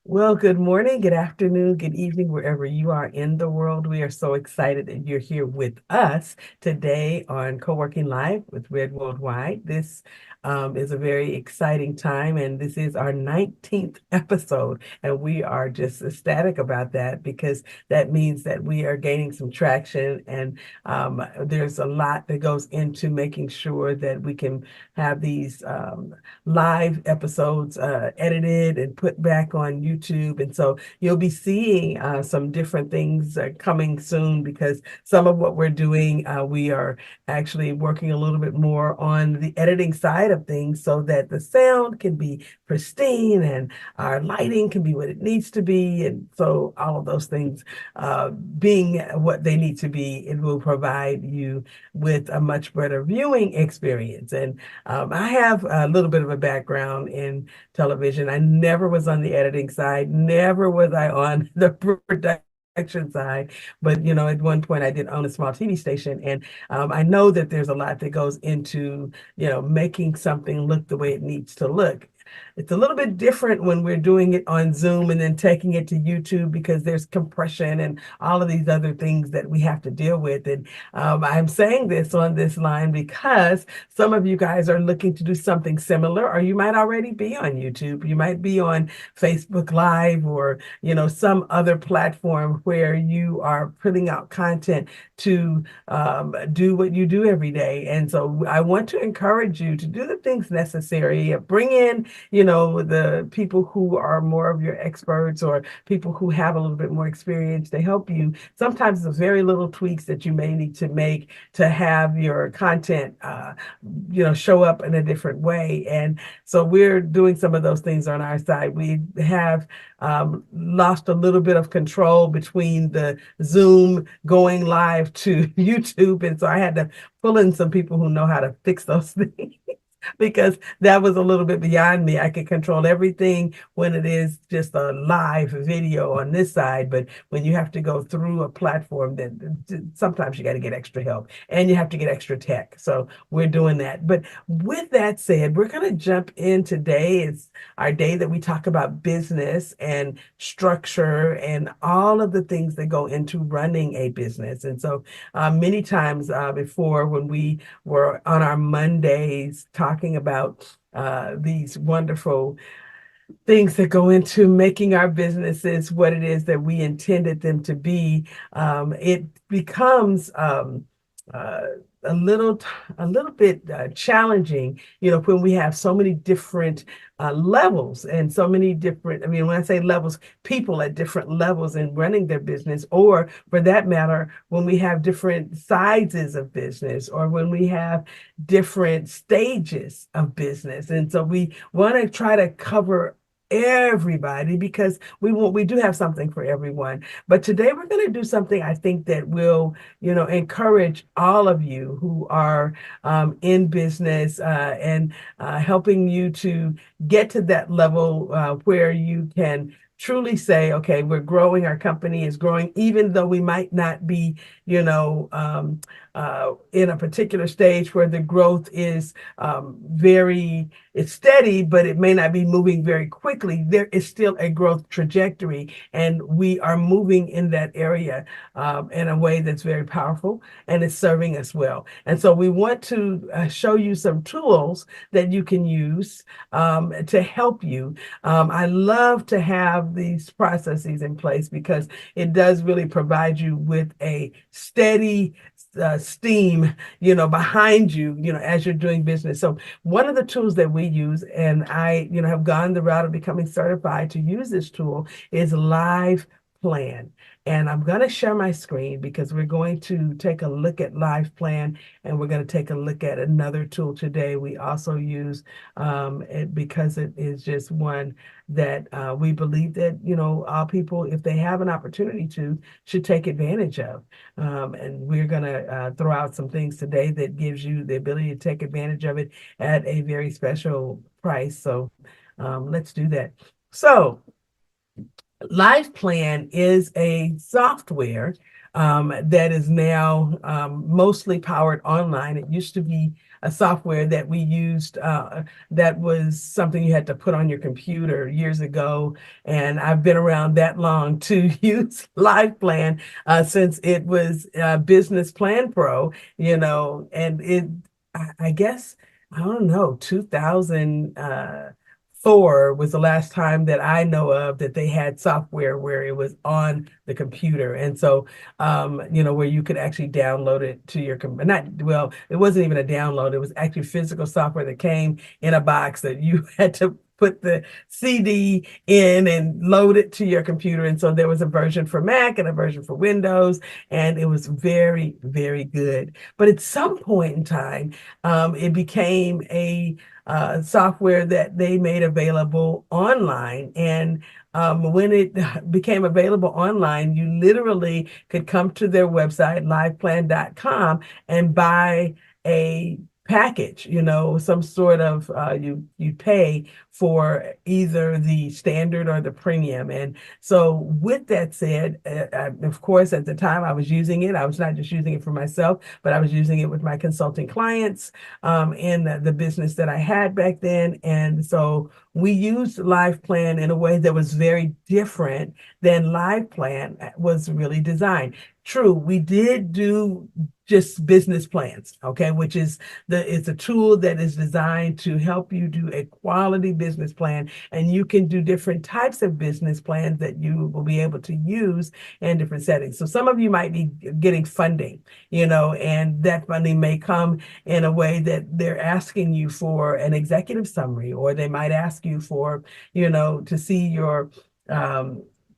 Well, good morning, good afternoon, good evening, wherever you are in the world. We are so excited that you're here with us today on Co-working Live with Red Worldwide. This is a very exciting time, and this is our 19th episode, and we are just ecstatic about that because that means that we are gaining some traction, and there's a lot that goes into making sure that we can have these live episodes edited and put back on YouTube. And so you'll be seeing some different things coming soon because some of what we're doing, we are actually working a little bit more on the editing side of things so that the sound can be pristine and our lighting can be what it needs to be. And so all of those things being what they need to be, it will provide you with a much better viewing experience. And I have a little bit of a background in television. I never was on the editing side, never was I on the production side. But, at one point I did own a small TV station. And I know that there's a lot that goes into, making something look the way it needs to look. It's a little bit different when we're doing it on Zoom and then taking it to YouTube because there's compression and all of these other things that we have to deal with. And I'm saying this on this line because some of you guys are looking to do something similar, or you might already be on YouTube. You might be on Facebook Live or, some other platform where you are putting out content to do what you do every day. And so I want to encourage you to do the things necessary, bring in the people who are more of your experts or people who have a little bit more experience to help you. Sometimes the very little tweaks that you may need to make to have your content, show up in a different way. And so we're doing some of those things on our side. We have lost a little bit of control between the Zoom going live to YouTube. And so I had to pull in some people who know how to fix those things because that was a little bit beyond me. I could control everything when it is just a live video on this side, but when you have to go through a platform, that sometimes you got to get extra help and you have to get extra tech. So we're doing that. But with that said, we're going to jump in today. It's our day that we talk about business and structure and all of the things that go into running a business. And so many times before, when we were on our Mondays talking about these wonderful things that go into making our businesses what it is that we intended them to be, it becomes uh, a little bit challenging, when we have so many different levels and so many different, I mean, when I say levels, people at different levels in running their business, or for that matter, when we have different sizes of business or when we have different stages of business. And so we want to try to cover everybody because we do have something for everyone. But today we're going to do something I think that will, encourage all of you who are in business and helping you to get to that level where you can truly say, okay, we're growing, our company is growing, even though we might not be, in a particular stage where the growth is it's steady, but it may not be moving very quickly. There is still a growth trajectory, and we are moving in that area in a way that's very powerful and it's serving us well. And so we want to show you some tools that you can use to help you. I love to have these processes in place because it does really provide you with a steady steam, behind you, as you're doing business. So one of the tools that we use, and I, have gone the route of becoming certified to use this tool, is LivePlan. And I'm going to share my screen because we're going to take a look at LivePlan, and we're going to take a look at another tool today we also use it because it is just one that we believe that, all people, if they have an opportunity to, should take advantage of. And we're going to throw out some things today that gives you the ability to take advantage of it at a very special price. So let's do that. So LivePlan is a software that is now mostly powered online. It used to be a software that we used that was something you had to put on your computer years ago. And I've been around that long to use LivePlan since it was Business Plan Pro, and I guess, I don't know, 2004 was the last time that I know of that they had software where it was on the computer. And so, where you could actually download it to your computer. Well, it wasn't even a download. It was actually physical software that came in a box that you had to put the CD in and load it to your computer. And so there was a version for Mac and a version for Windows, and it was very, very good. But at some point in time, it became a software that they made available online. And when it became available online, you literally could come to their website, liveplan.com, and buy a package, some sort of you pay for either the standard or the premium. And so with that said, of course, at the time I was using it, I was not just using it for myself, but I was using it with my consulting clients in the business that I had back then. And so we used LivePlan in a way that was very different than LivePlan was really designed. True, we did do just business plans, okay, which is it's a tool that is designed to help you do a quality business plan, and you can do different types of business plans that you will be able to use in different settings. So some of you might be getting funding, and that funding may come in a way that they're asking you for an executive summary, or they might ask you for, to see your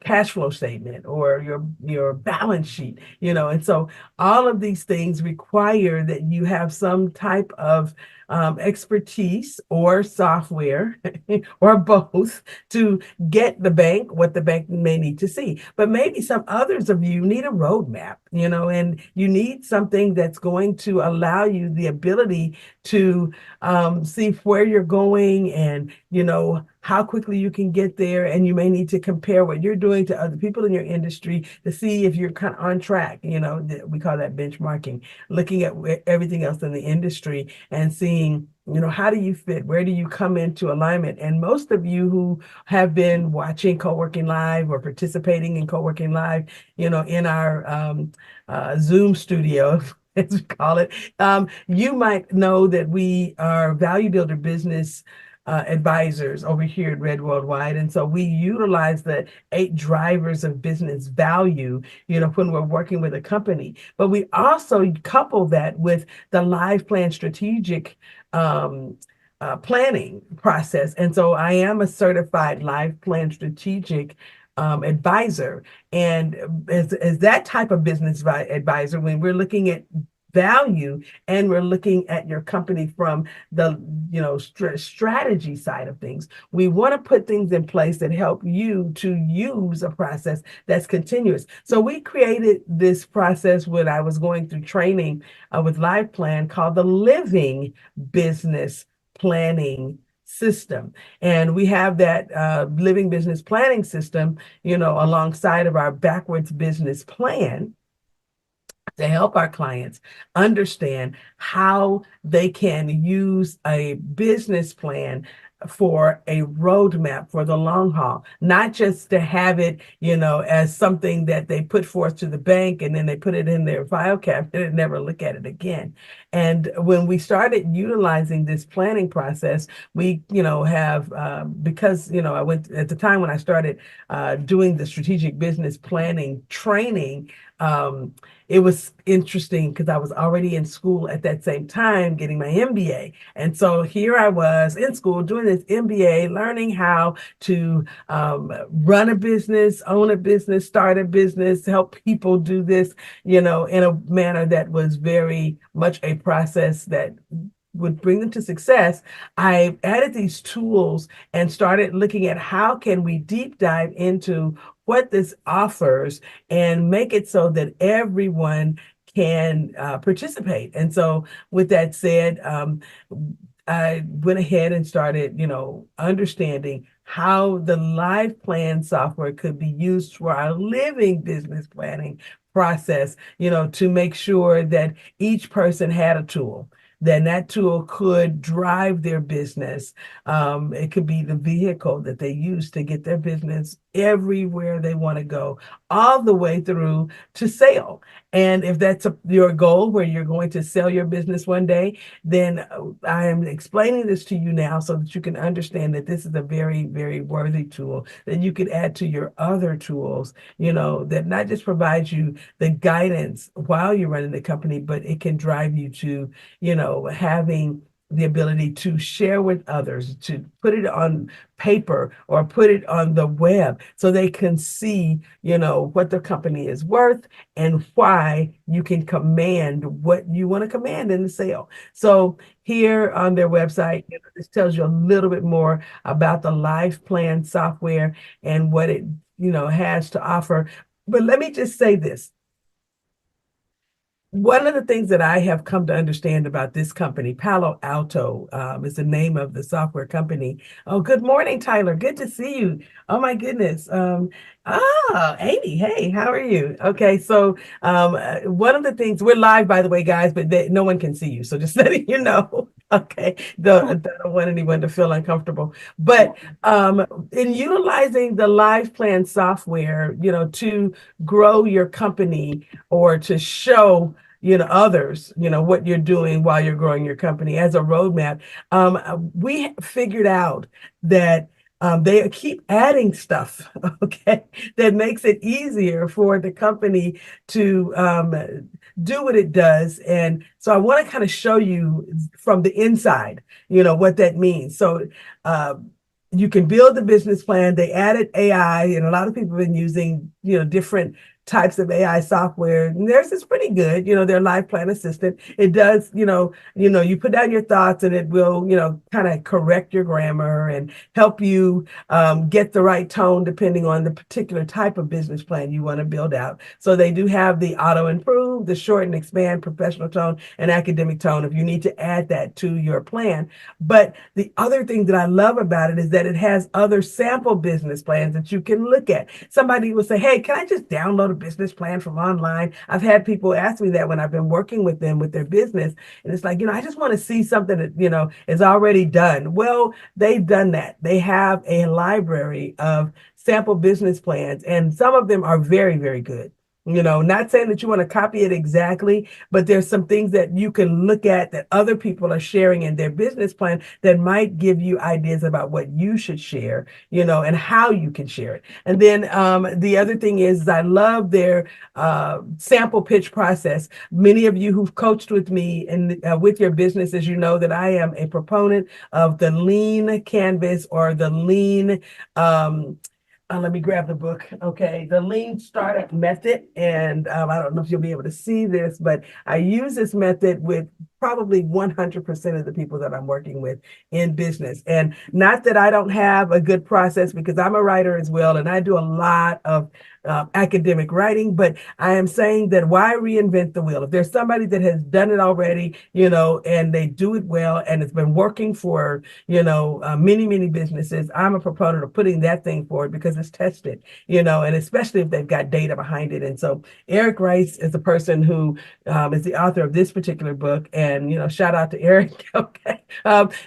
cash flow statement or your balance sheet, and so all of these things require that you have some type of expertise or software or both to get what the bank may need to see. But maybe some others of you need a roadmap, and you need something that's going to allow you the ability to see where you're going and, how quickly you can get there. And you may need to compare what you're doing to other people in your industry to see if you're kind of on track. We call that benchmarking, looking at everything else in the industry and seeing, how do you fit? Where do you come into alignment? And most of you who have been watching Co-working Live or participating in Co-working Live, in our Zoom studio, as we call it, you might know that we are Value Builder Business advisors over here at Red Worldwide. And so we utilize the 8 drivers of business value, when we're working with a company. But we also couple that with the LivePlan strategic planning process. And so I am a certified LivePlan strategic advisor. And as that type of business advisor, when we're looking at value and we're looking at your company from the strategy side of things, we want to put things in place that help you to use a process that's continuous. So we created this process when I was going through training with LivePlan called the Living Business Planning System. And we have that living business planning system, alongside of our backwards business plan to help our clients understand how they can use a business plan for a roadmap for the long haul, not just to have it, as something that they put forth to the bank and then they put it in their file cabinet and never look at it again. And when we started utilizing this planning process, we, have, because, I went at the time when I started doing the strategic business planning training, it was interesting because I was already in school at that same time getting my MBA. And so here I was in school doing this MBA, learning how to run a business, own a business, start a business, help people do this, in a manner that was very much a process that would bring them to success. I added these tools and started looking at how can we deep dive into what this offers and make it so that everyone can participate. And so with that said, I went ahead and started, understanding how the LivePlan software could be used for our living business planning process, to make sure that each person had a tool, then that tool could drive their business. It could be the vehicle that they use to get their business everywhere they want to go, all the way through to sale. And if that's your goal, where you're going to sell your business one day, then I am explaining this to you now so that you can understand that this is a very, very worthy tool that you could add to your other tools, that not just provides you the guidance while you're running the company, but it can drive you to, having the ability to share with others, to put it on paper or put it on the web so they can see, what the company is worth and why you can command what you want to command in the sale. So here on their website, this tells you a little bit more about the LivePlan software and what it, has to offer. But let me just say this. One of the things that I have come to understand about this company, Palo Alto, is the name of the software company. Oh, good morning, Tyler. Good to see you. Oh my goodness. Amy, hey, how are you? Okay, so one of the things, we're live, by the way, guys, but no one can see you. So just letting you know. Okay, I don't want anyone to feel uncomfortable. But in utilizing the LivePlan software, to grow your company or to show others, what you're doing while you're growing your company as a roadmap. We figured out that they keep adding stuff, okay, that makes it easier for the company to do what it does. And so I want to kind of show you from the inside, what that means. So you can build the business plan. They added AI, and a lot of people have been using, different types of AI software. And theirs is pretty good, their LivePlan assistant. It does, you put down your thoughts and it will, kind of correct your grammar and help you get the right tone depending on the particular type of business plan you want to build out. So they do have the auto improve, the short and expand, professional tone, and academic tone if you need to add that to your plan. But the other thing that I love about it is that it has other sample business plans that you can look at. Somebody will say, hey, can I just download a business plan from online? I've had people ask me that when I've been working with them with their business. And it's like, I just want to see something that, is already done. Well, they've done that. They have a library of sample business plans, and some of them are very, very good. Not saying that you want to copy it exactly, but there's some things that you can look at that other people are sharing in their business plan that might give you ideas about what you should share, and how you can share it. And then the other thing is I love their sample pitch process. Many of you who've coached with me and with your businesses, you know that I am a proponent of the lean canvas or the lean let me grab the book. Okay, the Lean Startup Method. And I don't know if you'll be able to see this, but I use this method with probably 100% of the people that I'm working with in business. And not that I don't have a good process, because I'm a writer as well, and I do a lot of academic writing, but I am saying that why reinvent the wheel? If there's somebody that has done it already, and they do it well, and it's been working for, many, many businesses, I'm a proponent of putting that thing forward because it's tested, and especially if they've got data behind it. And so Eric Rice is the person who is the author of this particular book. And, shout out to Eric. Okay.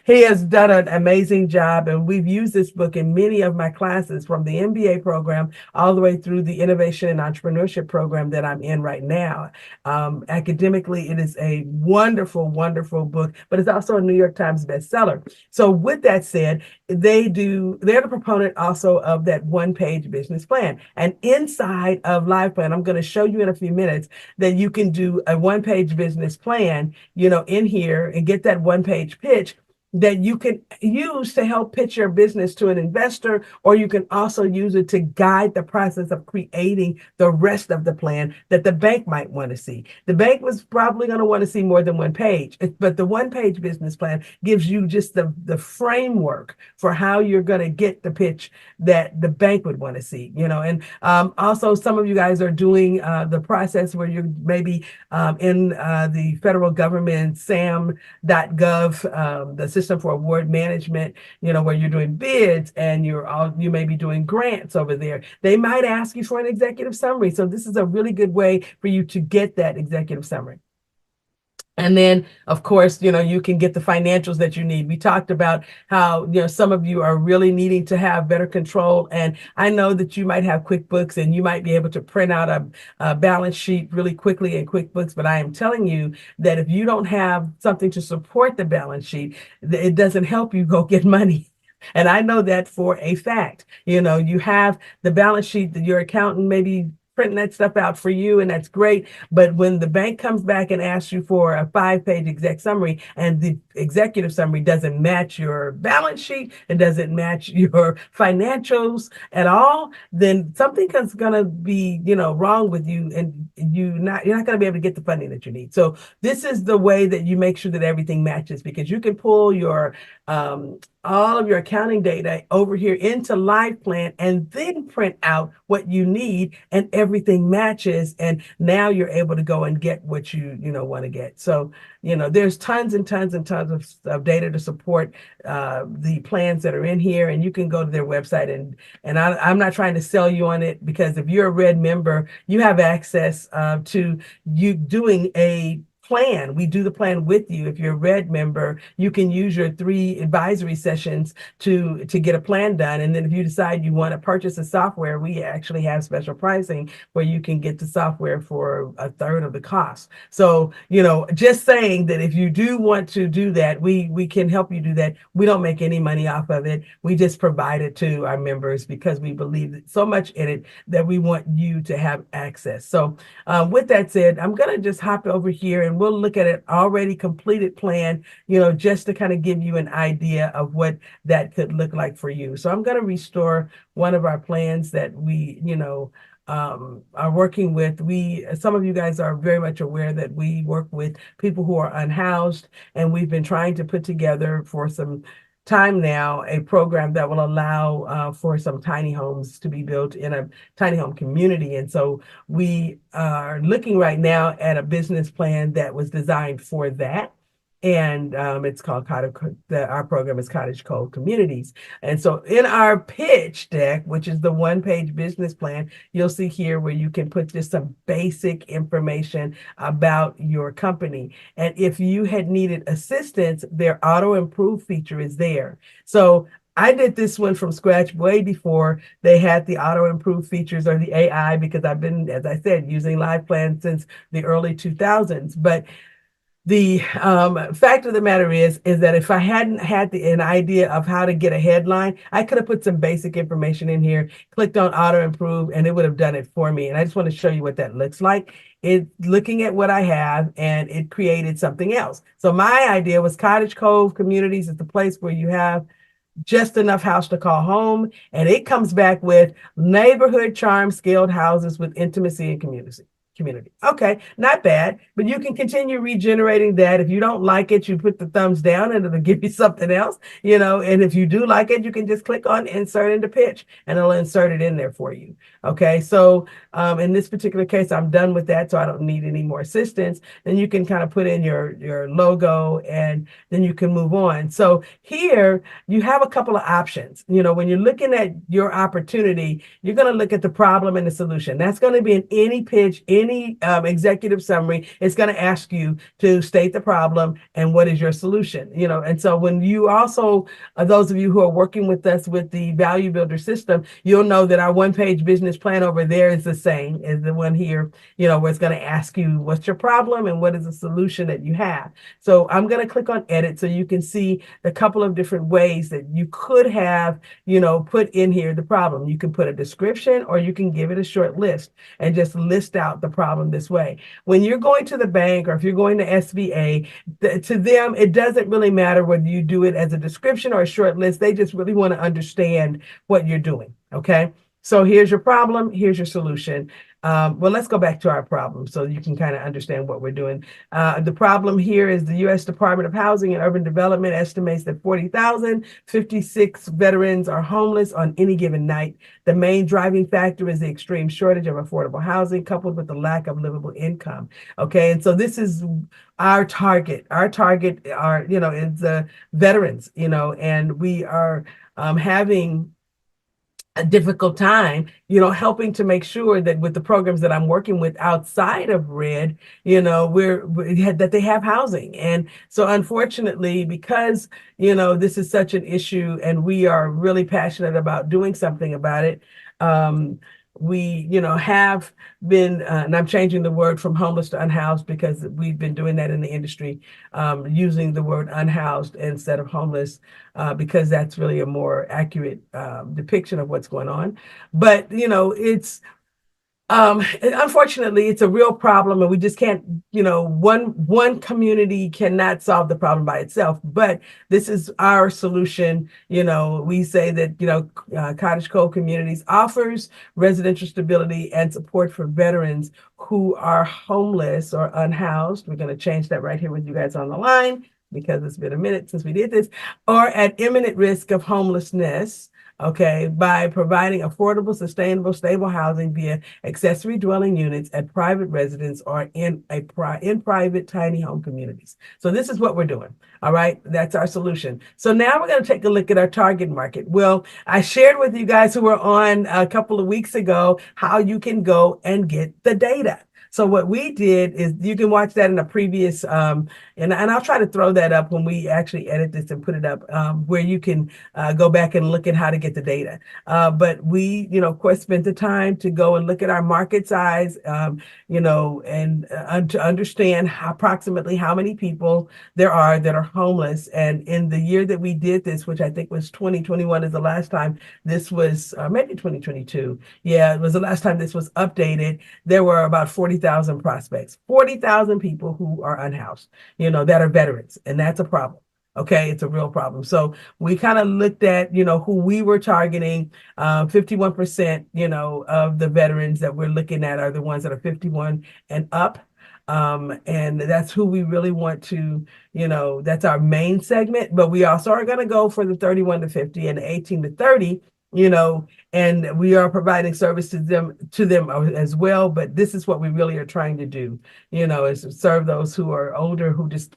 He has done an amazing job. And we've used this book in many of my classes, from the MBA program all the way through the innovation and entrepreneurship program that I'm in right now. Academically, it is a wonderful, wonderful book, but it's also a New York Times bestseller. So with that said, they're the proponent also of that one-page business plan. And inside of LivePlan, I'm going to show you in a few minutes that you can do a one-page business plan, in here, and get that one-page pitch that you can use to help pitch your business to an investor, or you can also use it to guide the process of creating the rest of the plan that the bank might want to see. The bank was probably going to want to see more than one page, but the one-page business plan gives you just the framework for how you're going to get the pitch that the bank would want to see, and also some of you guys are doing the process where you're maybe in the federal government, SAM.gov, the System for Award Management, where you're doing bids and you may be doing grants over there. They might ask you for an executive summary. So this is a really good way for you to get that executive summary. And then, of course, you can get the financials that you need. We talked about how, some of you are really needing to have better control. And I know that you might have QuickBooks and you might be able to print out a balance sheet really quickly in QuickBooks. But I am telling you that if you don't have something to support the balance sheet, it doesn't help you go get money. And I know that for a fact. You have the balance sheet that your accountant maybe printing that stuff out for you, and that's great. But when the bank comes back and asks you for a 5-page exec summary and the executive summary doesn't match your balance sheet, it doesn't match your financials at all, then something's going to be, wrong with you, and you're not going to be able to get the funding that you need. So this is the way that you make sure that everything matches, because you can pull your all of your accounting data over here into LivePlan and then print out what you need, and everything matches. And now you're able to go and get what you want to get. So, there's tons and tons and tons of data to support the plans that are in here. And you can go to their website, and I'm not trying to sell you on it, because if you're a Red member, you have access to you doing a plan. We do the plan with you. If you're a Red member, you can use your 3 advisory sessions to get a plan done. And then if you decide you want to purchase the software, we actually have special pricing where you can get the software for a third of the cost. So, just saying that if you do want to do that, we can help you do that. We don't make any money off of it. We just provide it to our members because we believe so much in it that we want you to have access. So with that said, I'm going to just hop over here and we'll look at an already completed plan, just to kind of give you an idea of what that could look like for you. So I'm going to restore one of our plans that we, are working with. Some of you guys are very much aware that we work with people who are unhoused, and we've been trying to put together for some time now a program that will allow for some tiny homes to be built in a tiny home community. And so we are looking right now at a business plan that was designed for that. And it's called our program is Cottage Cove Communities. And so in our pitch deck, which is the 1-page business plan, you'll see here where you can put just some basic information about your company. And if you had needed assistance, their auto improve feature is there. So I did this one from scratch way before they had the auto improve features or the AI, because I've been, as I said, using LivePlan since the early 2000s. But the fact of the matter is that if I hadn't had an idea of how to get a headline, I could have put some basic information in here, clicked on auto improve, and it would have done it for me. And I just want to show you what that looks like. It's looking at what I have, and it created something else. So my idea was Cottage Cove Communities is the place where you have just enough house to call home. And it comes back with neighborhood charm scaled houses with intimacy and community. Okay, not bad, but you can continue regenerating that. If you don't like it, you put the thumbs down and it'll give you something else, and if you do like it, you can just click on insert into pitch and it'll insert it in there for you. Okay, so in this particular case, I'm done with that, so I don't need any more assistance. Then you can kind of put in your logo, and then you can move on. So here you have a couple of options. When you're looking at your opportunity, you're going to look at the problem and the solution. That's going to be in any pitch, any executive summary. It's going to ask you to state the problem and what is your solution. And so when you also, those of you who are working with us with the Value Builder system, you'll know that our 1-page business plan over there is the same as the one here, where it's going to ask you what's your problem and what is the solution that you have. So I'm going to click on edit so you can see a couple of different ways that you could have, put in here the problem. You can put a description, or you can give it a short list and just list out the problem this way. When you're going to the bank, or if you're going to SBA, to them, it doesn't really matter whether you do it as a description or a short list. They just really want to understand what you're doing. Okay. So here's your problem. Here's your solution. Well, let's go back to our problem so you can kind of understand what we're doing. The problem here is the U.S. Department of Housing and Urban Development estimates that 40,056 veterans are homeless on any given night. The main driving factor is the extreme shortage of affordable housing coupled with the lack of livable income. Okay, and so this is our target. Our target is veterans, and we are having a difficult time, helping to make sure that with the programs that I'm working with outside of Red, that they have housing. And so unfortunately, because, this is such an issue and we are really passionate about doing something about it, um, we, have been, and I'm changing the word from homeless to unhoused because we've been doing that in the industry, using the word unhoused instead of homeless, because that's really a more accurate depiction of what's going on. But, unfortunately, it's a real problem, and we just can't, one community cannot solve the problem by itself. But this is our solution. We say that, Cottage Cove Communities offers residential stability and support for veterans who are homeless or unhoused. We're going to change that right here with you guys on the line because it's been a minute since we did this, or at imminent risk of homelessness. Okay, by providing affordable, sustainable, stable housing via accessory dwelling units at private residence or in private tiny home communities. So this is what we're doing. All right, that's our solution. So now we're going to take a look at our target market. Well, I shared with you guys who were on a couple of weeks ago how you can go and get the data. So what we did is, you can watch that in a previous, and I'll try to throw that up when we actually edit this and put it up, where you can go back and look at how to get the data. But we, of course, spent the time to go and look at our market size, and to understand approximately how many people there are that are homeless. And in the year that we did this, which I think was 2021 is the last time this was, maybe 2022. Yeah, it was the last time this was updated. There were about 40,000 prospects, 40,000 people who are unhoused, that are veterans. And that's a problem. Okay, it's a real problem. So we kind of looked at, who we were targeting. 51%, of the veterans that we're looking at are the ones that are 51 and up. And that's who we really want to, that's our main segment. But we also are going to go for the 31 to 50 and the 18 to 30, and we are providing service to them as well. But this is what we really are trying to do, is serve those who are older, who just,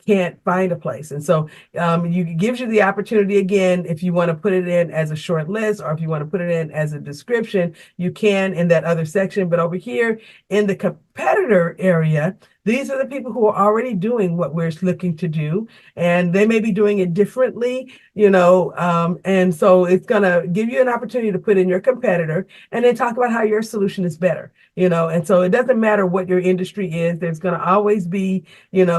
can't find a place. And so it gives you the opportunity, again, if you want to put it in as a short list, or if you want to put it in as a description, you can in that other section. But over here in the competitor area, these are the people who are already doing what we're looking to do, and they may be doing it differently, and so it's going to give you an opportunity to put in your competitor and then talk about how your solution is better, and so it doesn't matter what your industry is. There's going to always be,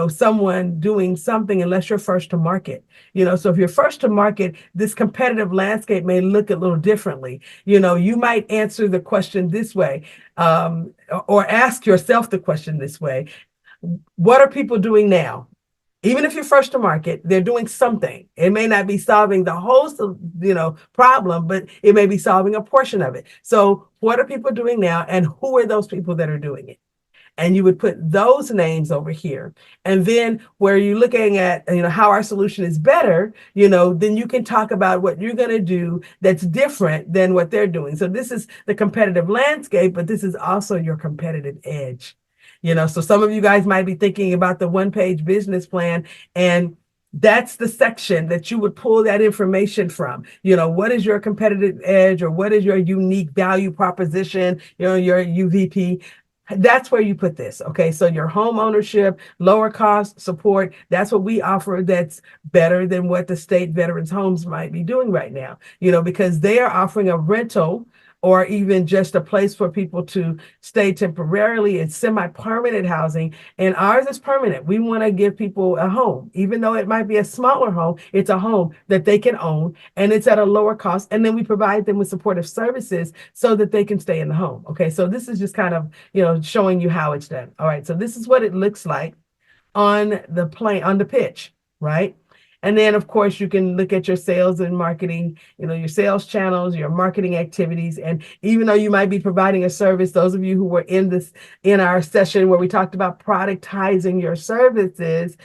someone doing something unless you're first to market, so if you're first to market, this competitive landscape may look a little differently. You might answer the question this way, or ask yourself the question this way. What are people doing now? Even if you're first to market, they're doing something. It may not be solving the whole, problem, but it may be solving a portion of it. So what are people doing now, and who are those people that are doing it? And you would put those names over here. And then where you're looking at, how our solution is better, then you can talk about what you're going to do that's different than what they're doing. So this is the competitive landscape, but this is also your competitive edge. So some of you guys might be thinking about the one-page business plan, and that's the section that you would pull that information from. What is your competitive edge, or what is your unique value proposition, your UVP? That's where you put this. Okay. So your home ownership, lower cost support, that's what we offer. That's better than what the state veterans homes might be doing right now, because they are offering a rental, or even just a place for people to stay temporarily. It's semi-permanent housing, and ours is permanent. We want to give people a home, even though it might be a smaller home. It's a home that they can own, and it's at a lower cost. And then we provide them with supportive services so that they can stay in the home. Okay, so this is just kind of, showing you how it's done. All right, so this is what it looks like on the pitch, right? And then, of course, you can look at your sales and marketing, your sales channels, your marketing activities. And even though you might be providing a service, those of you who were in our session where we talked about productizing your services,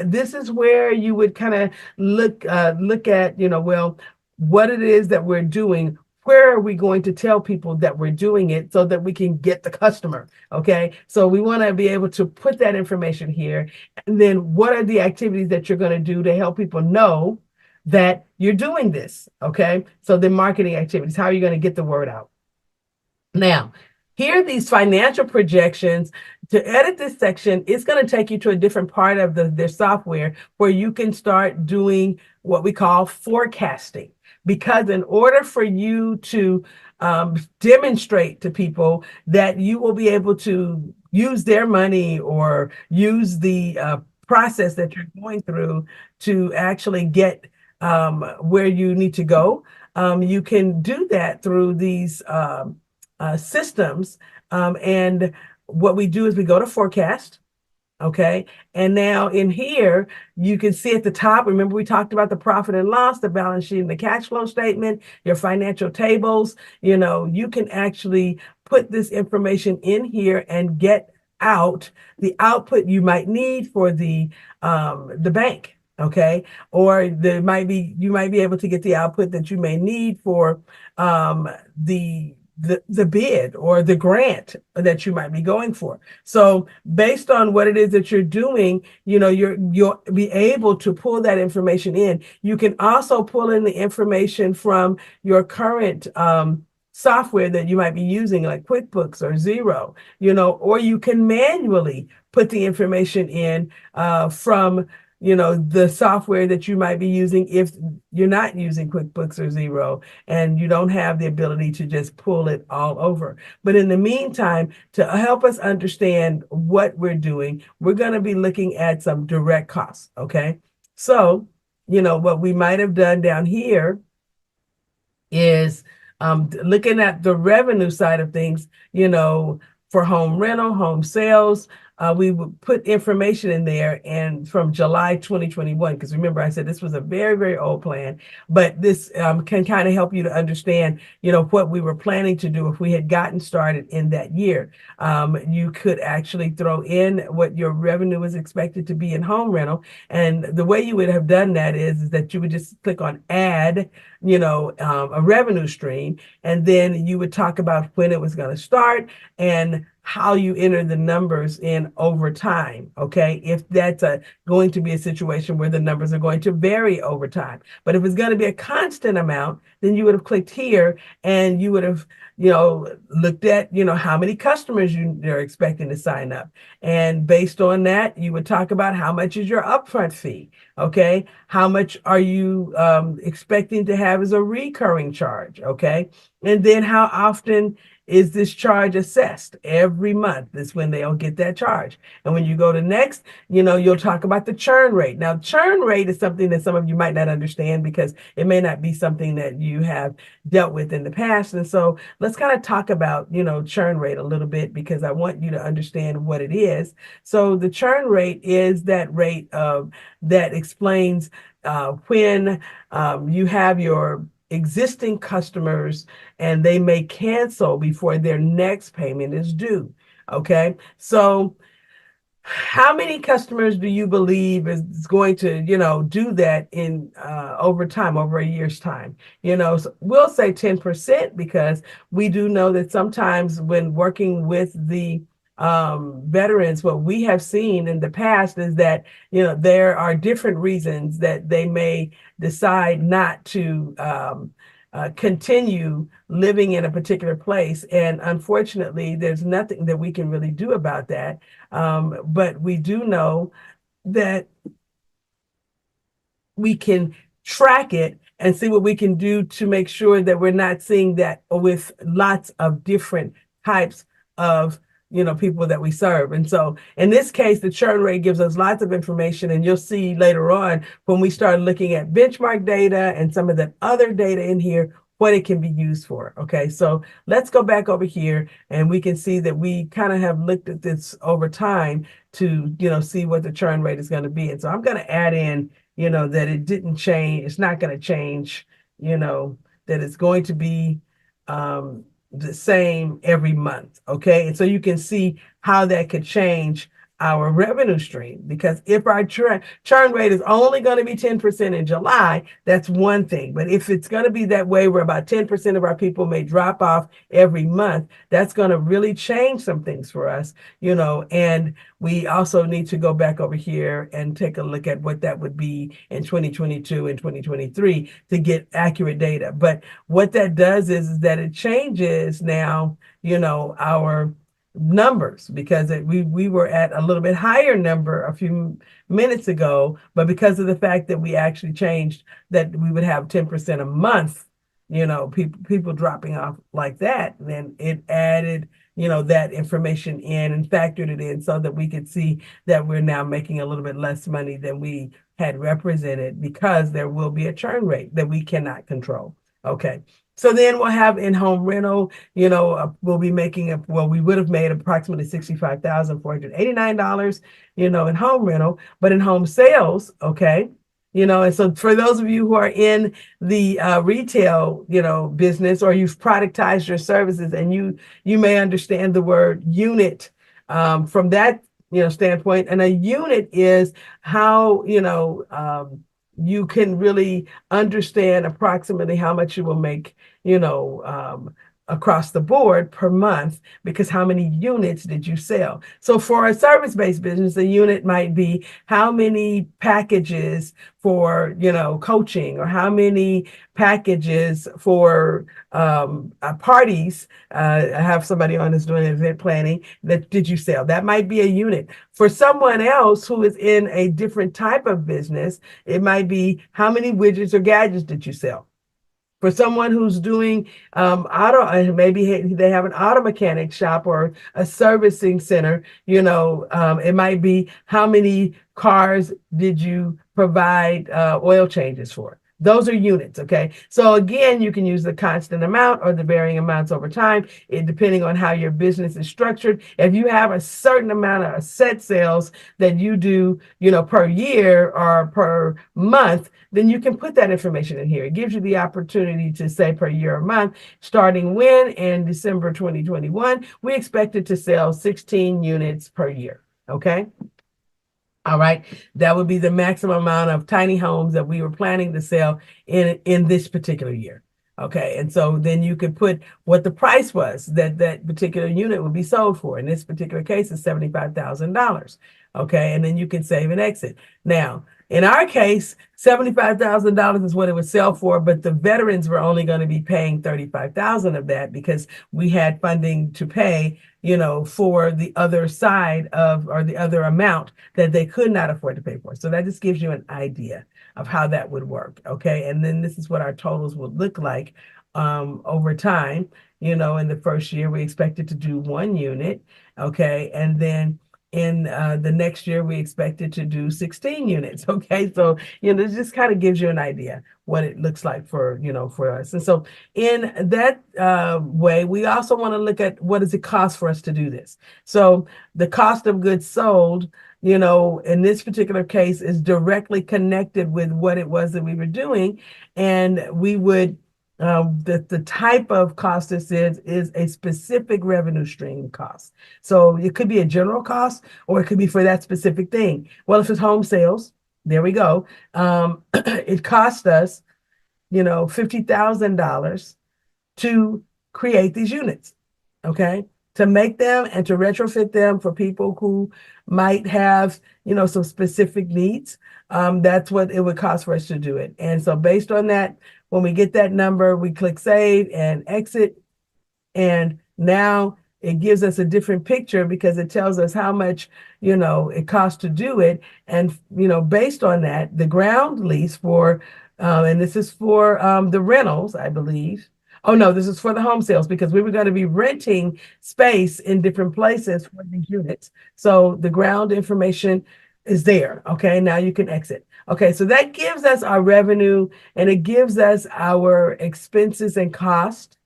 this is where you would kind of look at, well, what it is that we're doing. Where are we going to tell people that we're doing it so that we can get the customer? Okay, so we want to be able to put that information here. And then what are the activities that you're going to do to help people know that you're doing this. Okay. So the marketing activities, how are you going to get the word out? Now, here are these financial projections. To edit this section, it's going to take you to a different part of their software where you can start doing what we call forecasting. Because in order for you to demonstrate to people that you will be able to use their money or use the process that you're going through to actually get where you need to go, you can do that through these systems. And what we do is we go to forecast. Okay. And now in here, you can see at the top, remember we talked about the profit and loss, the balance sheet and the cash flow statement, your financial tables. You can actually put this information in here and get out the output you might need for the bank. Okay. Or you might be able to get the output that you may need for the bid or the grant that you might be going for. So based on what it is that you're doing, you'll be able to pull that information in. You can also pull in the information from your current software that you might be using, like QuickBooks or Xero, or you can manually put the information in from the software that you might be using if you're not using QuickBooks or Xero and you don't have the ability to just pull it all over. But in the meantime, to help us understand what we're doing, we're going to be looking at some direct costs. Okay. So, what we might have done down here is looking at the revenue side of things, for home rental, home sales. We would put information in there and from July 2021, because remember I said this was a very, very old plan, but this can kind of help you to understand, what we were planning to do if we had gotten started in that year. You could actually throw in what your revenue was expected to be in home rental. And the way you would have done that is that you would just click on add, a revenue stream, and then you would talk about when it was going to start and how you enter the numbers in over time. Okay. If that's going to be a situation where the numbers are going to vary over time. But if it's going to be a constant amount, then you would have clicked here and you would have, looked at, how many customers you're expecting to sign up. And based on that, you would talk about how much is your upfront fee. Okay. How much are you expecting to have as a recurring charge? Okay. And then how often is this charge assessed? Every month is when they'll get that charge. And when you go to next, you'll talk about the churn rate. Now, churn rate is something that some of you might not understand because it may not be something that you have dealt with in the past. And so let's kind of talk about, churn rate a little bit because I want you to understand what it is. So the churn rate is that rate that explains when you have your existing customers and they may cancel before their next payment is due. Okay. So how many customers do you believe is going to, do that in over time, over a year's time? So we'll say 10% because we do know that sometimes when working with the veterans, what we have seen in the past is that, there are different reasons that they may decide not to continue living in a particular place. And unfortunately, there's nothing that we can really do about that. But we do know that we can track it and see what we can do to make sure that we're not seeing that with lots of different types of people that we serve. And so in this case, the churn rate gives us lots of information, and you'll see later on when we start looking at benchmark data and some of the other data in here, what it can be used for. Okay, so let's go back over here and we can see that we kind of have looked at this over time to, see what the churn rate is going to be. And so I'm going to add in, that it didn't change. It's not going to change, that it's going to be the same every month. Okay. And so you can see how that could change our revenue stream. Because if our churn rate is only going to be 10% in July, that's one thing. But if it's going to be that way where about 10% of our people may drop off every month, that's going to really change some things for us, and we also need to go back over here and take a look at what that would be in 2022 and 2023 to get accurate data. But what that does is that it changes now, our numbers, because we were at a little bit higher number a few minutes ago, but because of the fact that we actually changed that we would have 10% a month, people dropping off like that, then it added that information in and factored it in so that we could see that we're now making a little bit less money than we had represented, because there will be a churn rate that we cannot control. Okay. So then we'll have in-home rental, we'll be making we would have made approximately $65,489, in home rental, but in home sales, okay. And so for those of you who are in the retail, business, or you've productized your services, and you may understand the word unit from that, standpoint. And a unit is how, you can really understand approximately how much you will make, across the board per month, because how many units did you sell? So for a service-based business, a unit might be how many packages for, coaching, or how many packages for parties. I have somebody on that's doing event planning. That did you sell? That might be a unit. For someone else who is in a different type of business, it might be how many widgets or gadgets did you sell? For someone who's doing auto, maybe they have an auto mechanic shop or a servicing center, it might be how many cars did you provide oil changes for? Those are units, okay? So again, you can use the constant amount or the varying amounts over time, depending on how your business is structured. If you have a certain amount of set sales that you do, per year or per month, then you can put that information in here. It gives you the opportunity to say per year or month, starting when in December 2021, we expected to sell 16 units per year, okay? All right, that would be the maximum amount of tiny homes that we were planning to sell in this particular year. Okay, and so then you could put what the price was that particular unit would be sold for. In this particular case, it's $75,000. Okay, and then you can save and exit. Now, in our case, $75,000 is what it would sell for, but the veterans were only going to be paying $35,000 of that, because we had funding to pay, for the other side or the other amount that they could not afford to pay for. So that just gives you an idea of how that would work. Okay, and then this is what our totals would look like over time. In the first year, we expected to do 1 unit. Okay, and then in the next year, we expected to do 16 units. Okay, so this just kind of gives you an idea what it looks like for us. And so in that way, we also want to look at what does it cost for us to do this. So the cost of goods sold, in this particular case, is directly connected with what it was that we were doing, and we would. The type of cost this is a specific revenue stream cost. So it could be a general cost, or it could be for that specific thing. Well, if it's home sales, there we go. It cost us, $50,000 to create these units, okay? To make them and to retrofit them for people who might have, some specific needs. That's what it would cost for us to do it. And so based on that, when we get that number, we click save and exit. And now it gives us a different picture, because it tells us how much, it costs to do it. And, based on that, the ground lease for, and this is for the rentals, I believe. Oh, no, this is for the home sales, because we were going to be renting space in different places for the units. So the ground information is there. Okay, now you can exit. Okay, so that gives us our revenue, and it gives us our expenses and cost.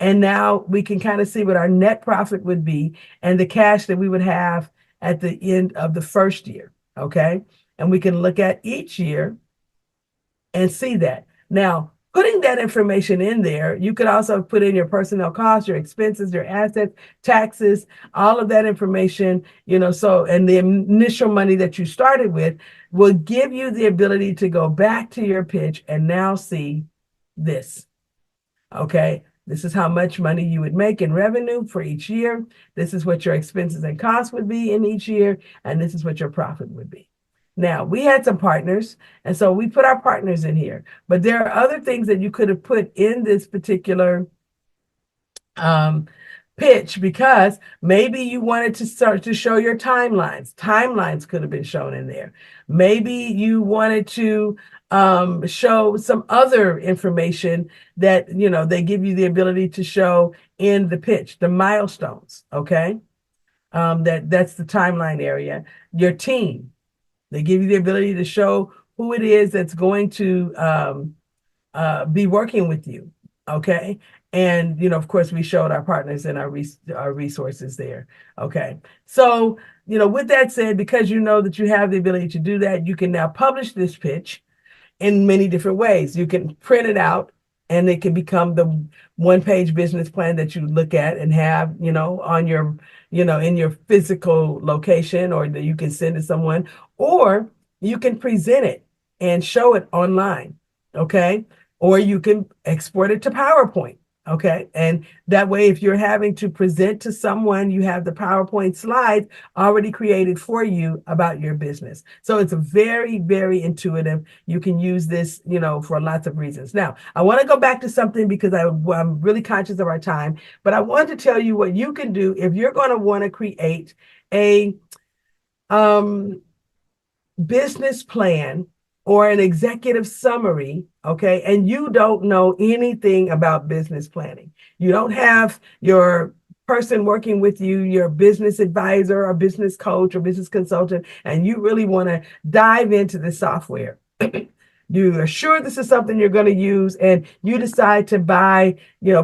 And now we can kind of see what our net profit would be and the cash that we would have at the end of the first year. Okay, and we can look at each year and see that. Now, putting that information in there, you could also put in your personnel costs, your expenses, your assets, taxes, all of that information, so, and the initial money that you started with will give you the ability to go back to your pitch and now see this. Okay. This is how much money you would make in revenue for each year. This is what your expenses and costs would be in each year. And this is what your profit would be. Now, we had some partners, and so we put our partners in here. But there are other things that you could have put in this particular pitch, because maybe you wanted to start to show your timelines. Timelines could have been shown in there. Maybe you wanted to show some other information that, they give you the ability to show in the pitch, the milestones, okay? That's the timeline area. Your team. They give you the ability to show who it is that's going to be working with you, okay? And, of course, we showed our partners and our resources there, okay? So, with that said, because you know that you have the ability to do that, you can now publish this pitch in many different ways. You can print it out, and it can become the one-page business plan that you look at and have, on your, in your physical location, or that you can send to someone, or you can present it and show it online, okay? Or you can export it to PowerPoint, okay? And that way, if you're having to present to someone, you have the PowerPoint slides already created for you about your business. So it's very, very intuitive. You can use this, for lots of reasons. Now, I want to go back to something because I'm really conscious of our time, but I want to tell you what you can do if you're going to want to create a business plan or an executive summary, okay, and you don't know anything about business planning. You don't have your person working with you, your business advisor or business coach or business consultant, and you really want to dive into the software. You are sure this is something you're going to use, and you decide to buy,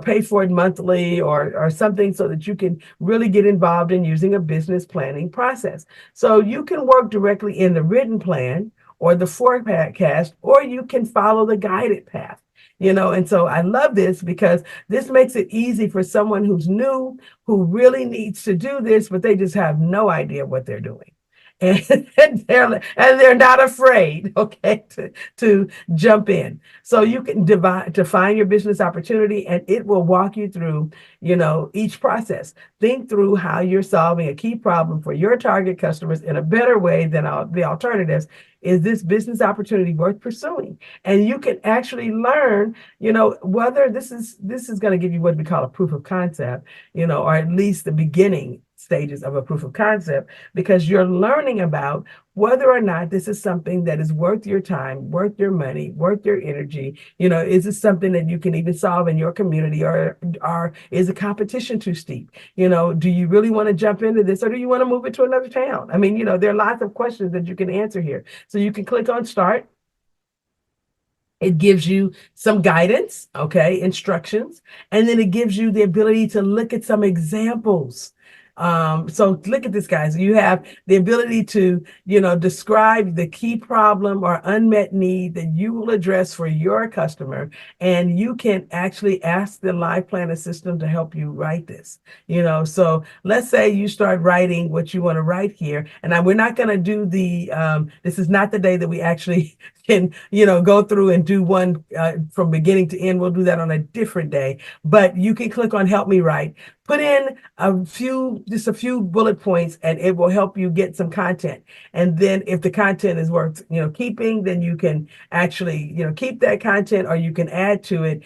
pay for it monthly or something, so that you can really get involved in using a business planning process. So you can work directly in the written plan or the forecast, or you can follow the guided path. And so I love this because this makes it easy for someone who's new, who really needs to do this, but they just have no idea what they're doing. And they're not afraid, okay, to jump in. So you can define your business opportunity, and it will walk you through, each process. Think through how you're solving a key problem for your target customers in a better way than the alternatives. Is this business opportunity worth pursuing? And you can actually learn, whether this is going to give you what we call a proof of concept, or at least the beginning stages of a proof of concept, because you're learning about whether or not this is something that is worth your time, worth your money, worth your energy. Is this something that you can even solve in your community, or is the competition too steep? Do you really want to jump into this, or do you want to move it to another town? I mean, there are lots of questions that you can answer here. So you can click on start. It gives you some guidance, okay, instructions, and then it gives you the ability to look at some examples. So look at this, guys. You have the ability to, describe the key problem or unmet need that you will address for your customer. And you can actually ask the LivePlan system to help you write this. So let's say you start writing what you want to write here. And we're not going to do this is not the day that we actually can, go through and do one from beginning to end. We'll do that on a different day. But you can click on Help Me Write. Put in just a few bullet points, and it will help you get some content. And then if the content is worth, keeping, then you can actually, keep that content, or you can add to it,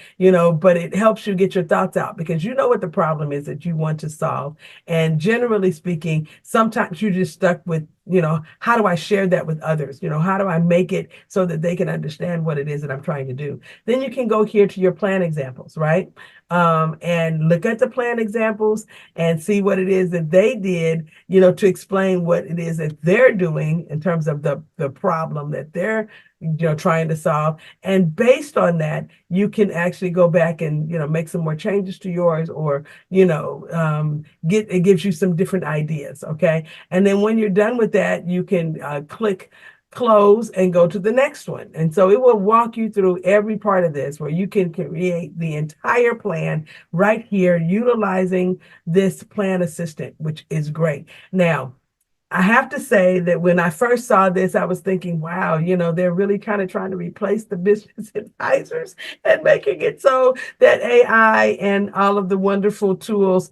but it helps you get your thoughts out, because you know what the problem is that you want to solve. And generally speaking, sometimes you're just stuck with, how do I share that with others? How do I make it so that they can understand what it is that I'm trying to do? Then you can go here to your plan examples, right? And look at the plan examples and see what it is that they did, to explain what it is that they're doing in terms of the problem that they're, trying to solve. And based on that, you can actually go back and, make some more changes to yours, or, it gives you some different ideas. Okay. And then when you're done with that, you can click close and go to the next one. And so it will walk you through every part of this where you can create the entire plan right here utilizing this plan assistant, which is great. Now, I have to say that when I first saw this, I was thinking, wow, they're really kind of trying to replace the business advisors and making it so that AI and all of the wonderful tools,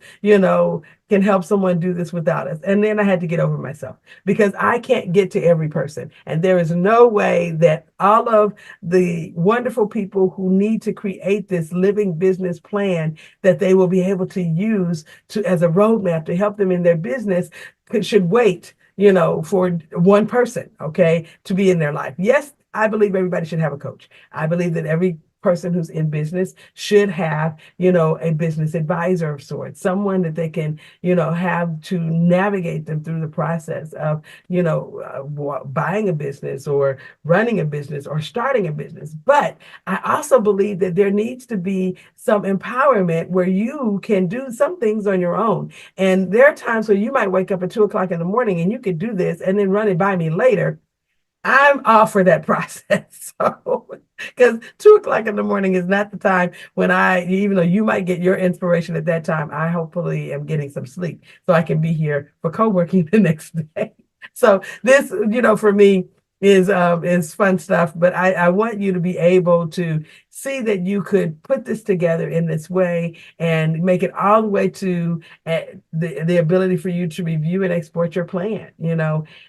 can help someone do this without us. And then I had to get over myself because I can't get to every person. And there is no way that all of the wonderful people who need to create this living business plan that they will be able to use as a roadmap to help them in their business should wait, for one person, okay, to be in their life. Yes, I believe everybody should have a coach. I believe that every person who's in business should have, a business advisor of sorts, someone that they can, have to navigate them through the process of, buying a business or running a business or starting a business. But I also believe that there needs to be some empowerment where you can do some things on your own. And there are times where you might wake up at 2 o'clock in the morning and you could do this and then run it by me later. I'm all for that process. So, because 2 o'clock in the morning is not the time when even though you might get your inspiration at that time, I hopefully am getting some sleep so I can be here for co-working the next day. So this, for me is fun stuff, but I want you to be able to see that you could put this together in this way and make it all the way to the ability for you to review and export your plan,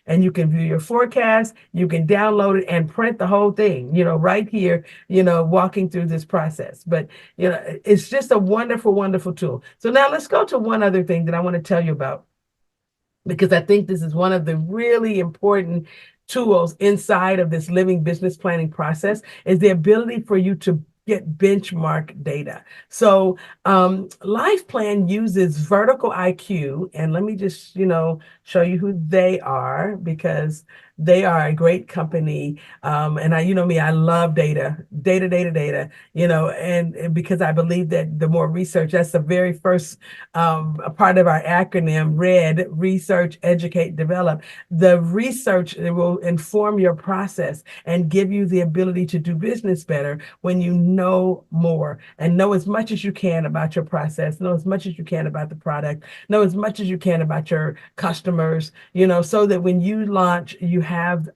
and you can view your forecast, you can download it and print the whole thing, right here, walking through this process. But, it's just a wonderful, wonderful tool. So now let's go to one other thing that I want to tell you about, because I think this is one of the really important tools inside of this living business planning process is the ability for you to get benchmark data. So LivePlan uses Vertical IQ, and let me just, show you who they are because they are a great company. And I love data, and because I believe that the more research, that's the very first part of our acronym, RED, research, educate, develop. The research will inform your process and give you the ability to do business better when you know more and know as much as you can about your process, know as much as you can about the product, know as much as you can about your customers, so that when you launch, you have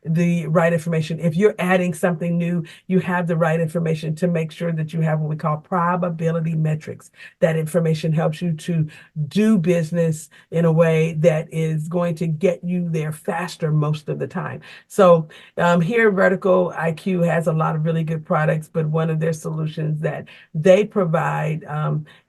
the right information. If you're adding something new, you have the right information to make sure that you have what we call probability metrics. That information helps you to do business in a way that is going to get you there faster most of the time. So here, Vertical IQ has a lot of really good products, but one of their solutions that they provide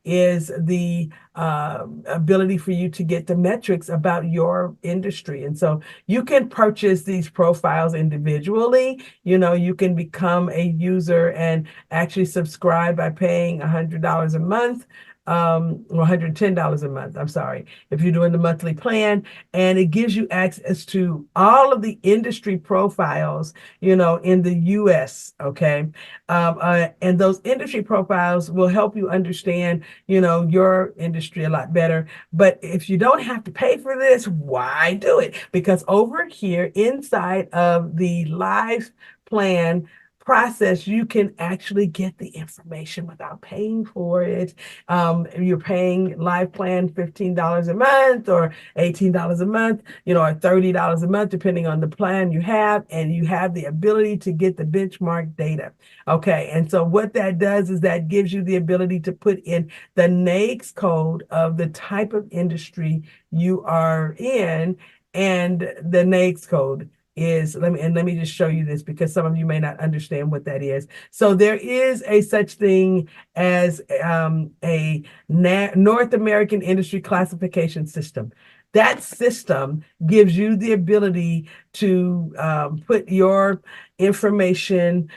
is the ability for you to get the metrics about your industry. And so you can purchase these profiles individually. You can become a user and actually subscribe by paying $100 a month. $110 a month, I'm sorry, if you're doing the monthly plan, and it gives you access to all of the industry profiles, in the US, okay? And those industry profiles will help you understand, your industry a lot better. But if you don't have to pay for this, why do it? Because over here inside of the LivePlan process, you can actually get the information without paying for it. You're paying LivePlan $15 a month or $18 a month, or $30 a month, depending on the plan you have, and you have the ability to get the benchmark data. Okay, and so what that does is that gives you the ability to put in the NAICS code of the type of industry you are in, and the NAICS code is, let me just show you this because some of you may not understand what that is. So there is a such thing as a North American Industry Classification System. That system gives you the ability to put your information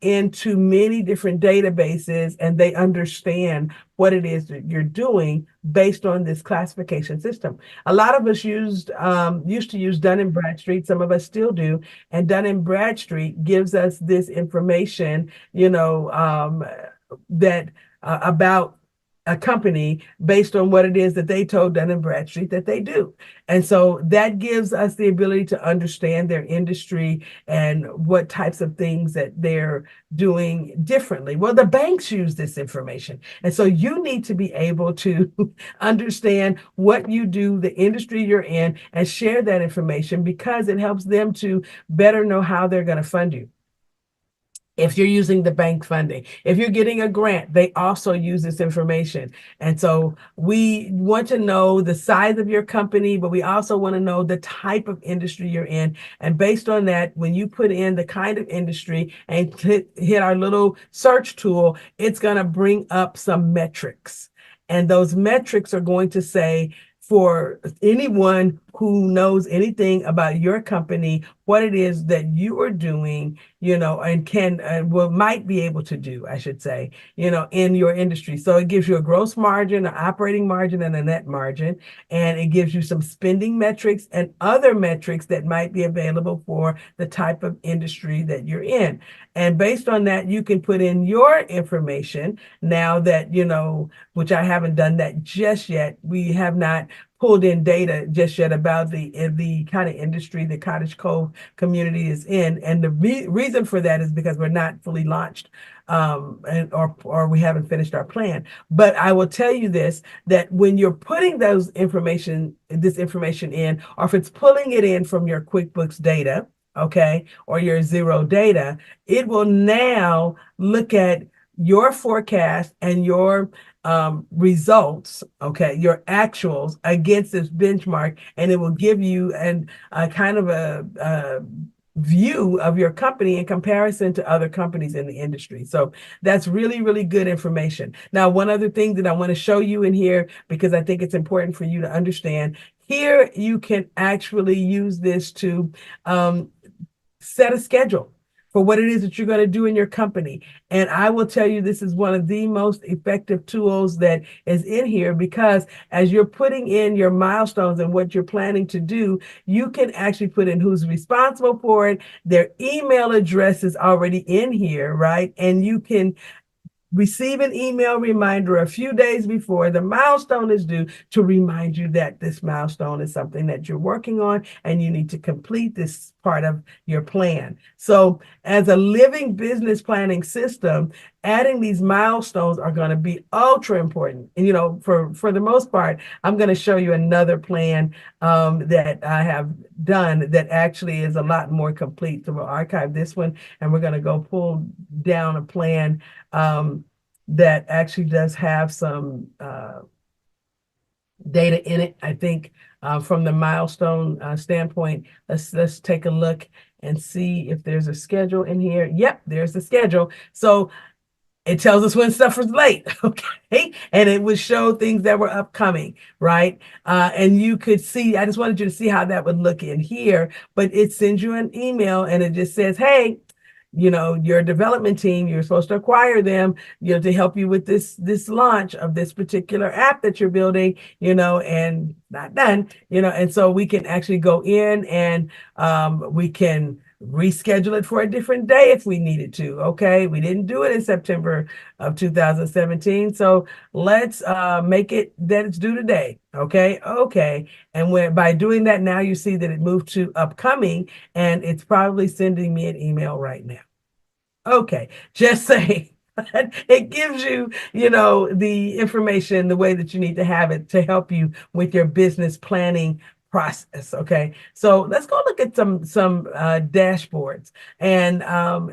into many different databases, and they understand what it is that you're doing based on this classification system. A lot of us used to use Dun & Bradstreet. Some of us still do. And Dun & Bradstreet gives us this information, that about a company based on what it is that they told Dun& Bradstreet that they do. And so that gives us the ability to understand their industry and what types of things that they're doing differently. Well, the banks use this information. And so you need to be able to understand what you do, the industry you're in, and share that information because it helps them to better know how they're going to fund you. If you're using the bank funding, if you're getting a grant, they also use this information. And so we want to know the size of your company, but we also want to know the type of industry you're in. And based on that, when you put in the kind of industry and hit our little search tool, it's going to bring up some metrics. And those metrics are going to say, for anyone who knows anything about your company, what it is that you are doing, and can, might be able to do, I should say, in your industry. So it gives you a gross margin, an operating margin, and a net margin. And it gives you some spending metrics and other metrics that might be available for the type of industry that you're in. And based on that, you can put in your information now that, which I haven't done that just yet. We have not pulled in data just yet about the kind of industry the Cottage Cove community is in. And the reason for that is because we're not fully launched, or we haven't finished our plan. But I will tell you this, that when you're putting this information in, or if it's pulling it in from your QuickBooks data, okay, or your Zero data, it will now look at your forecast and your results, okay, your actuals against this benchmark, and it will give you a kind of a view of your company in comparison to other companies in the industry. So that's really, really good information. Now, one other thing that I want to show you in here, because I think it's important for you to understand, here you can actually use this to set a schedule for what it is that you're going to do in your company. And I will tell you, this is one of the most effective tools that is in here, because as you're putting in your milestones and what you're planning to do, you can actually put in who's responsible for it. Their email address is already in here, right? And you can receive an email reminder a few days before the milestone is due to remind you that this milestone is something that you're working on and you need to complete this part of your plan. So as a living business planning system, adding these milestones are going to be ultra important. And, for the most part, I'm going to show you another plan that I have done that actually is a lot more complete. So we'll archive this one, and we're going to go pull down a plan that actually does have some data in it. I think from the milestone standpoint, let's take a look and see if there's a schedule in here. Yep, there's the schedule. So it tells us when stuff was late, okay? And it would show things that were upcoming, right? And you could see, I just wanted you to see how that would look in here, but it sends you an email and it just says, hey, your development team, you're supposed to acquire them, to help you with this launch of this particular app that you're building, and not done, and so we can actually go in and we can reschedule it for a different day if we needed to. Okay, we didn't do it in September of 2017, so let's make it that it's due today. Okay, and by doing that, now you see that it moved to upcoming, and it's probably sending me an email right now. Okay, just saying. It gives you, the information the way that you need to have it to help you with your business planning process. Okay, so let's go look at some dashboards, and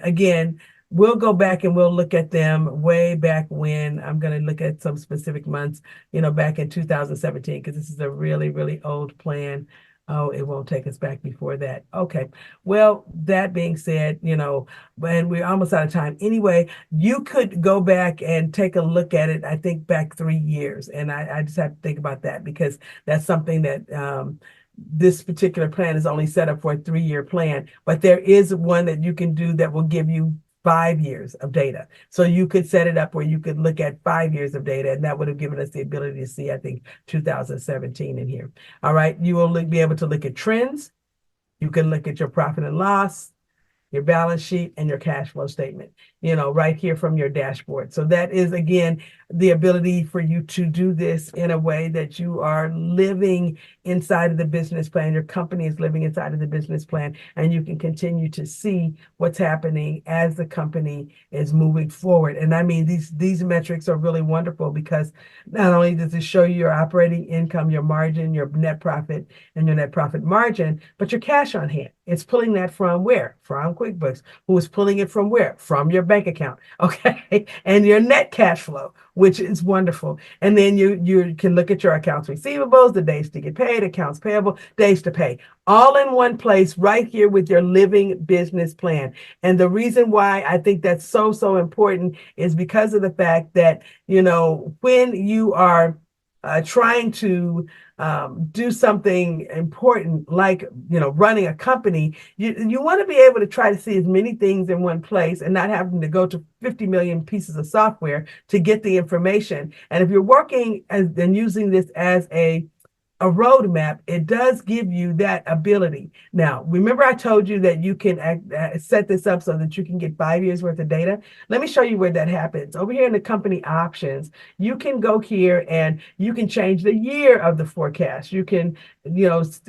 again, we'll go back and we'll look at them way back when. I'm going to look at some specific months, back in 2017, because this is a really, really old plan. Oh, it won't take us back before that. Okay. Well, that being said, and we're almost out of time. Anyway, you could go back and take a look at it, I think back 3 years. And I just have to think about that, because that's something that this particular plan is only set up for a 3-year plan. But there is one that you can do that will give you 5 years of data. So you could set it up where you could look at 5 years of data, and that would have given us the ability to see, I think, 2017 in here. All right. You will be able to look at trends. You can look at your profit and loss, your balance sheet, and your cash flow statement, right here from your dashboard. So that is, again, the ability for you to do this in a way that you are living inside of the business plan. Your company is living inside of the business plan, and you can continue to see what's happening as the company is moving forward. And I mean, these metrics are really wonderful because not only does it show you your operating income, your margin, your net profit, and your net profit margin, but your cash on hand. It's pulling that from where? From QuickBooks. Who is pulling it from where? From your bank account. Okay. And your net cash flow, which is wonderful. And then you can look at your accounts receivables, the days to get paid, accounts payable, days to pay, all in one place right here with your living business plan. And the reason why I think that's so, so important is because of the fact that, when you are trying to do something important like running a company, you want to be able to try to see as many things in one place and not having to go to 50 million pieces of software to get the information. And if you're working and using this as a roadmap, it does give you that ability. Now, remember I told you that you can set this up so that you can get 5 years worth of data. Let me show you where that happens. Over here in the company options, you can go here and you can change the year of the forecast. You can,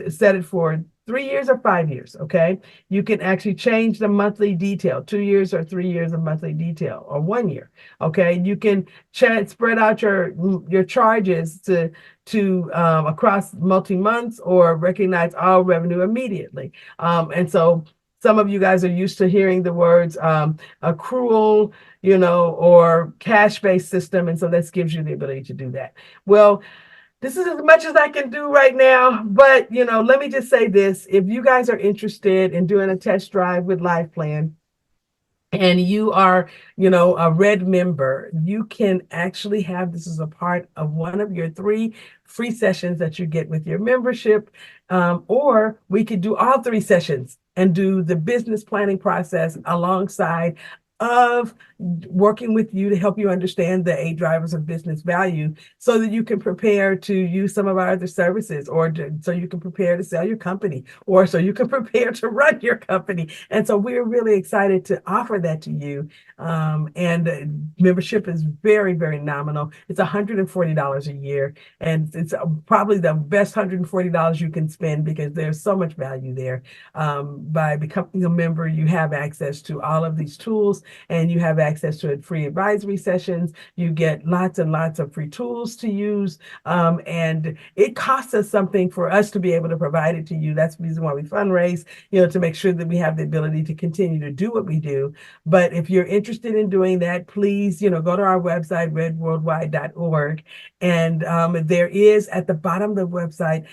set it for 3 years or 5 years. Okay. You can actually change the monthly detail, 2 years or 3 years of monthly detail, or 1 year. Okay. You can spread out your charges to across multi-months, or recognize all revenue immediately. And so some of you guys are used to hearing the words accrual, or cash-based system. And so this gives you the ability to do that. Well, this is as much as I can do right now, but let me just say this. If you guys are interested in doing a test drive with LivePlan, and you are, a Red member, you can actually have this as a part of one of your 3 free sessions that you get with your membership. Or we could do all 3 sessions and do the business planning process alongside of working with you to help you understand the 8 drivers of business value, so that you can prepare to use some of our other services, or so you can prepare to sell your company, or so you can prepare to run your company. And so we're really excited to offer that to you. And membership is very, very nominal. It's $140 a year. And it's probably the best $140 you can spend, because there's so much value there. By becoming a member, you have access to all of these tools, and you have access to free advisory sessions. You get lots and lots of free tools to use. And it costs us something for us to be able to provide it to you. That's the reason why we fundraise, to make sure that we have the ability to continue to do what we do. But if you're interested in doing that, please, go to our website, redworldwide.org. And there is at the bottom of the website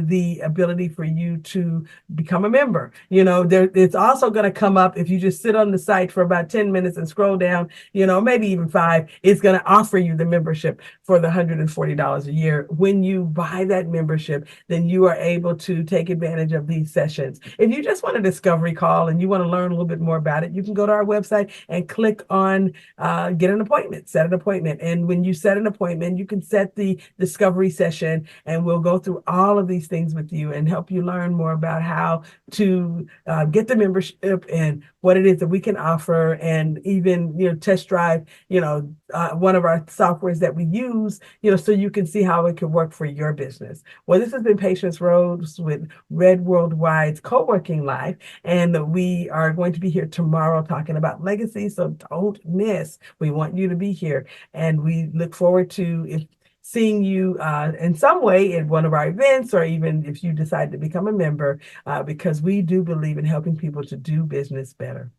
the ability for you to become a member. It's also going to come up if you just sit on the site for about 10 minutes and scroll down, maybe even 5, it's going to offer you the membership for the $140 a year. When you buy that membership, then you are able to take advantage of these sessions. If you just want a discovery call and you want to learn a little bit more about it, you can go to our website and click on get an appointment, set an appointment. And when you set an appointment, you can set the discovery session, and we'll go through all of these things with you and help you learn more about how to get the membership and what it is that we can offer, and even test drive one of our softwares that we use, so you can see how it could work for your business. Well, this has been Patience Rose with Red Worldwide's Co-working Life, and we are going to be here tomorrow talking about legacy, so don't miss. We want you to be here, and we look forward to seeing you in some way at one of our events, or even if you decide to become a member, because we do believe in helping people to do business better.